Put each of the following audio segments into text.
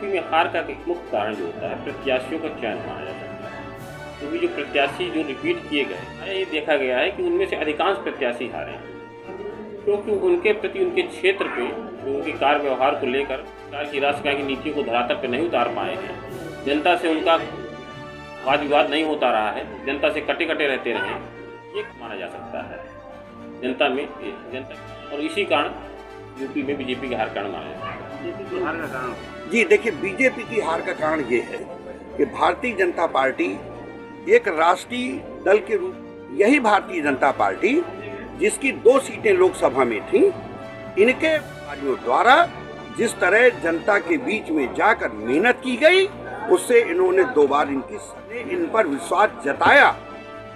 UP में हार का एक मुख्य कारण जो होता है प्रत्याशियों का चयन माना जा सकता है, क्योंकि जो प्रत्याशी जो रिपीट किए गए ये देखा गया है कि उनमें से अधिकांश प्रत्याशी हारे हैं, क्योंकि उनके प्रति उनके क्षेत्र पे जो उनके कार्य व्यवहार को लेकर सरकार की राष्ट्र की नीतियों को धरातल पर नहीं उतार पाए हैं। जनता से उनका वाद विवाद नहीं होता रहा है, जनता से कटे कटे रहते रहे, ये माना जा सकता है जनता और इसी कारण यूपी में बीजेपी की हार कारण माना जाता है। बीजेपी की हार का कारण जी देखिए, बीजेपी की हार का कारण ये है कि भारतीय जनता पार्टी एक राष्ट्रीय दल के रूप, यही भारतीय जनता पार्टी जिसकी 2 सीटें लोकसभा में थी, इनके अधिकारियों द्वारा जिस तरह जनता के बीच में जाकर मेहनत की गई, उससे इन्होंने 2 बार इन पर विश्वास जताया।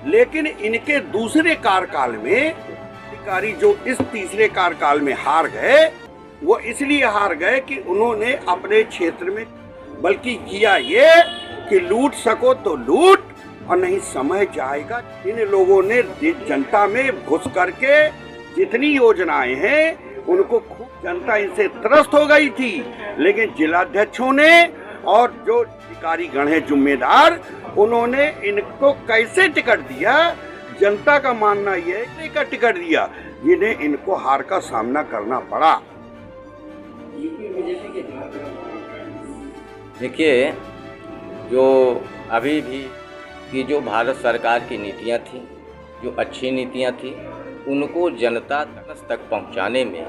लेकिन इनके दूसरे कार्यकाल में अधिकारी जो इस तीसरे कार्यकाल में हार गए, वो इसलिए हार गए कि उन्होंने अपने क्षेत्र में बल्कि किया ये कि लूट सको तो लूट और नहीं समय जाएगा। इन लोगों ने जनता में घुस करके जितनी योजनाएं हैं उनको खूब, जनता इनसे त्रस्त हो गई थी, लेकिन जिलाध्यक्षों ने और जो अधिकारी गण है जिम्मेदार, उन्होंने इनको कैसे टिकट दिया, जनता का मानना यह है कि टिकट दिया, जिन्हें इनको हार का सामना करना पड़ा। देखिए, जो अभी भी कि जो भारत सरकार की नीतियां थी, जो अच्छी नीतियां थी, उनको जनता तक पहुंचाने में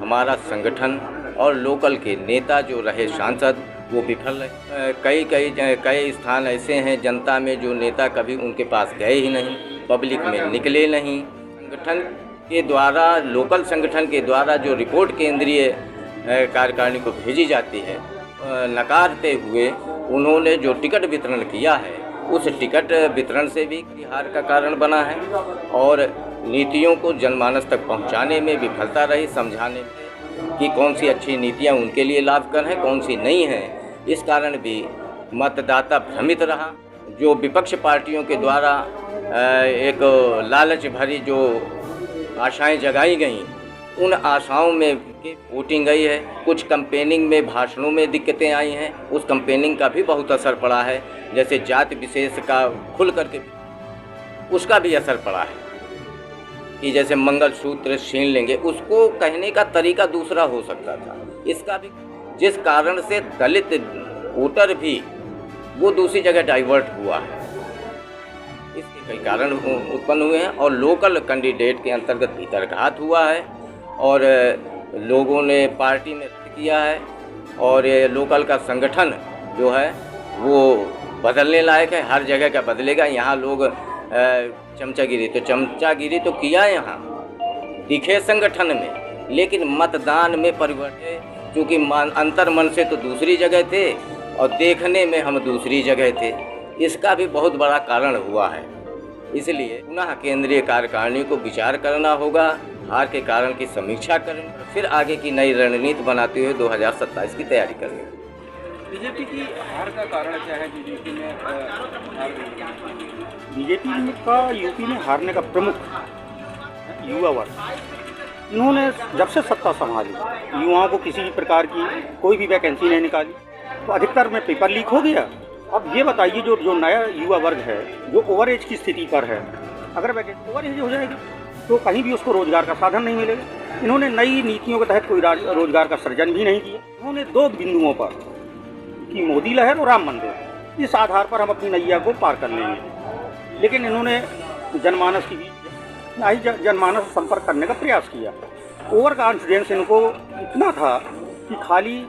हमारा संगठन और लोकल के नेता जो रहे सांसद, वो विफल रहे। कई स्थान ऐसे हैं जनता में जो नेता कभी उनके पास गए ही नहीं, पब्लिक में निकले नहीं। संगठन के द्वारा, लोकल संगठन के द्वारा जो रिपोर्ट केंद्रीय कार्यकारिणी को भेजी जाती है, नकारते हुए उन्होंने जो टिकट वितरण किया है, उस टिकट वितरण से भी हार का कारण बना है और नीतियों को जनमानस तक पहुंचाने में विफलता रही, समझाने में कि कौन सी अच्छी नीतियां उनके लिए लाभकर हैं, कौन सी नहीं हैं। इस कारण भी मतदाता भ्रमित रहा। जो विपक्ष पार्टियों के द्वारा एक लालच भरी जो आशाएं जगाई गईं, उन आशाओं में वोटिंग गई है। कुछ कैंपेनिंग में, भाषणों में दिक्कतें आई हैं, उस कैंपेनिंग का भी बहुत असर पड़ा है। जैसे जाति विशेष का खुल करके उसका भी असर पड़ा है कि जैसे मंगलसूत्र छीन लेंगे, उसको कहने का तरीका दूसरा हो सकता था। इसका भी, जिस कारण से दलित वोटर भी वो दूसरी जगह डाइवर्ट हुआ है, इसके कई कारण उत्पन्न हुए हैं और लोकल कैंडिडेट के अंतर्गत भीतरघात हुआ है और लोगों ने पार्टी में किया है और ये लोकल का संगठन जो है वो बदलने लायक है। हर जगह का बदलेगा। यहाँ लोग चमचागिरी तो किया यहाँ, दिखे संगठन में, लेकिन मतदान में परिवर्तन, क्योंकि अंतर मन से तो दूसरी जगह थे और देखने में हम दूसरी जगह थे। इसका भी बहुत बड़ा कारण हुआ है। इसलिए पुनः केंद्रीय कार्यकारिणी को विचार करना होगा, हार के कारण की समीक्षा करें, फिर आगे की नई रणनीति बनाते हुए 2027 की तैयारी करें। बीजेपी की हार का कारण क्या है? बीजेपी का यूपी में हारने का प्रमुख युवा वर्ग। इन्होंने जब से सत्ता संभाली, युवाओं को किसी भी प्रकार की कोई भी वैकेंसी नहीं निकाली, तो अधिकतर में पेपर लीक हो गया। अब ये बताइए, जो नया युवा वर्ग है, जो ओवर एज की स्थिति पर है, अगर वैकेंसी ओवर एज हो जाएगी तो कहीं भी उसको रोजगार का साधन नहीं मिलेगा। इन्होंने नई नीतियों के तहत कोई रोजगार का सृजन भी नहीं किया। इन्होंने 2 बिंदुओं पर कि मोदी लहर और राम मंदिर, इस आधार पर हम अपनी नैया को पार कर लेंगे, लेकिन इन्होंने जनमानस की भी जनमानस संपर्क करने का प्रयास किया। ओवर कॉन्फिडेंस इनको इतना था कि खाली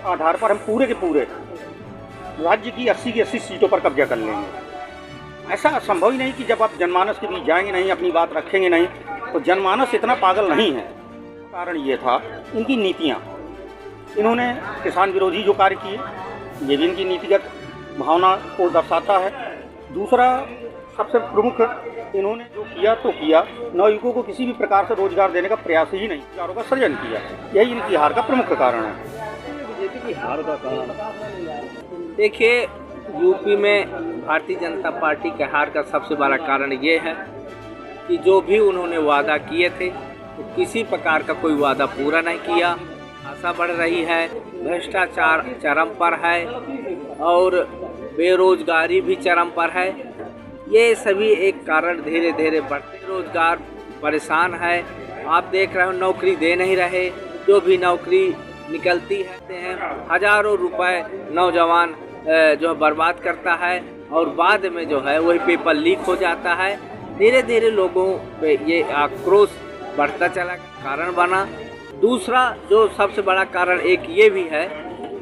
आधार पर हम पूरे के पूरे राज्य की 80 की 80 सीटों पर कब्जा कर लेंगे। ऐसा संभव ही नहीं कि जब आप जनमानस के बीच जाएंगे नहीं, अपनी बात रखेंगे नहीं, तो जनमानस इतना पागल नहीं है। कारण ये था इनकी नीतियाँ। इन्होंने किसान विरोधी जो कार्य किए, ये भी इनकी नीतिगत भावना को दर्शाता है। दूसरा सबसे प्रमुख, इन्होंने जो किया तो किया, नवयुवकों को किसी भी प्रकार से रोजगार देने का प्रयास ही नहीं, रोजगारों का सृजन किया। यही इनकी हार का प्रमुख कारण है। बीजेपी की हार का कारण, देखिए, यूपी में भारतीय जनता पार्टी के हार का सबसे बड़ा कारण ये है कि जो भी उन्होंने वादा किए थे, तो किसी प्रकार का कोई वादा पूरा नहीं किया। खास दुर्दशा बढ़ रही है, भ्रष्टाचार चरम पर है और बेरोजगारी भी चरम पर है। ये सभी एक कारण धीरे धीरे बढ़ते, रोजगार परेशान है। आप देख रहे हो नौकरी दे नहीं रहे, जो भी नौकरी निकलती है हजारों रुपए नौजवान जो बर्बाद करता है और बाद में जो है वही पेपर लीक हो जाता है। धीरे धीरे लोगों पे ये आक्रोश बढ़ता चला, कारण बना। दूसरा जो सबसे बड़ा कारण एक ये भी है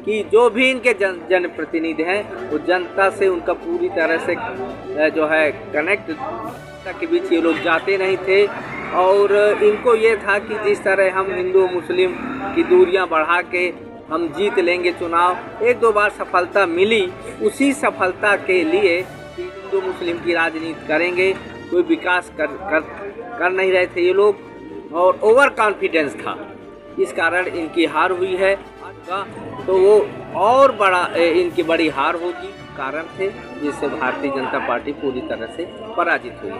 कि जो भी इनके जनप्रतिनिधि हैं वो जनता से उनका पूरी तरह से जो है कनेक्ट के बीच ये लोग जाते नहीं थे और इनको ये था कि जिस तरह हम हिंदू मुस्लिम की दूरियां बढ़ा के हम जीत लेंगे चुनाव, एक दो बार सफलता मिली, उसी सफलता के लिए हिंदू मुस्लिम की राजनीति करेंगे, कोई विकास कर नहीं रहे थे ये लोग और ओवर कॉन्फिडेंस था, इस कारण इनकी हार हुई है। तो वो और बड़ा इनकी बड़ी हार होगी कारण थे जिससे भारतीय जनता पार्टी पूरी तरह से पराजित हुई।